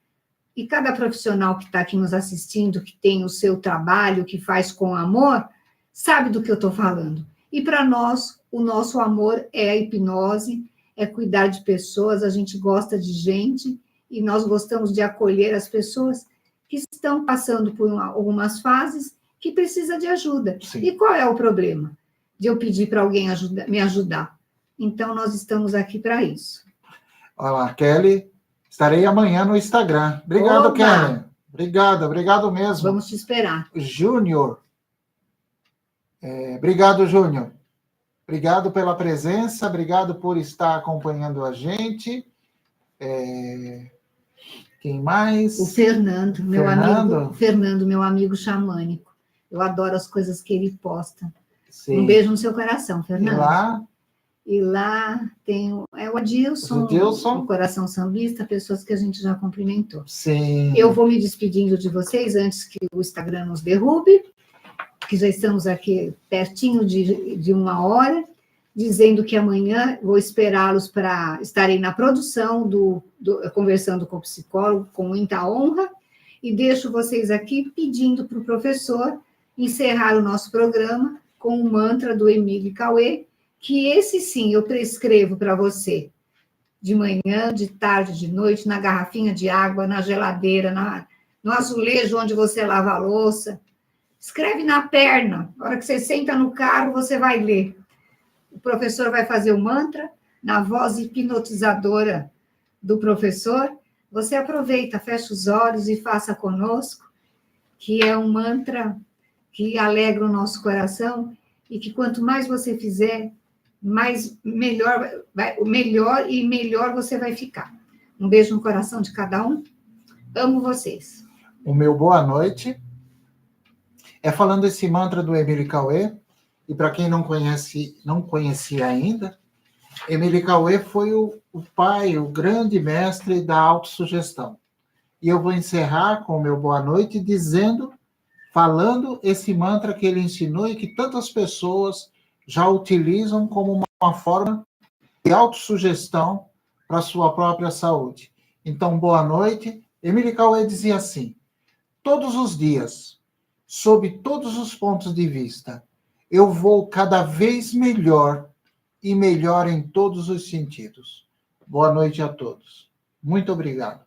e cada profissional que está aqui nos assistindo, que tem o seu trabalho, que faz com amor, sabe do que eu estou falando. E para nós, o nosso amor é a hipnose, é cuidar de pessoas, a gente gosta de gente, e nós gostamos de acolher as pessoas que estão passando por algumas fases que precisa de ajuda. Sim. E qual é o problema de eu pedir para alguém me ajudar? Então, nós estamos aqui para isso. Olha lá, Kelly, estarei amanhã no Instagram. Obrigado, Oba! Kelly. Obrigado mesmo. Vamos te esperar. Júnior. Obrigado, Júnior. Obrigado pela presença, obrigado por estar acompanhando a gente. Quem mais? O Fernando, meu amigo xamânico. Eu adoro as coisas que ele posta. Sim. Um beijo no seu coração, Fernando. E lá tem o Adilson, o Coração Sambista, pessoas que a gente já cumprimentou. Sim. Eu vou me despedindo de vocês antes que o Instagram nos derrube, que já estamos aqui pertinho de 1 hora, dizendo que amanhã vou esperá-los para estarem na produção Conversando com o Psicólogo, com muita honra, e deixo vocês aqui pedindo para o professor encerrar o nosso programa com o mantra do Emílio Cauê, que esse sim eu prescrevo para você, de manhã, de tarde, de noite, na garrafinha de água, na geladeira, no azulejo onde você lava a louça. Escreve na perna, na hora que você senta no carro, você vai ler. O professor vai fazer o mantra, na voz hipnotizadora do professor. Você aproveita, fecha os olhos e faça conosco, que é um mantra que alegra o nosso coração e que quanto mais você fizer, melhor você vai ficar. Um beijo no coração de cada um. Amo vocês. O meu boa noite é falando esse mantra do Emílio Cauê. E para quem não conhecia ainda, Emílio Cauê foi o pai, o grande mestre da autossugestão. E eu vou encerrar com o meu boa noite falando esse mantra que ele ensinou e que tantas pessoas já utilizam como uma forma de autossugestão para a sua própria saúde. Então, boa noite. Emílio Cauê dizia assim: todos os dias, sob todos os pontos de vista, eu vou cada vez melhor e melhor em todos os sentidos. Boa noite a todos. Muito obrigado.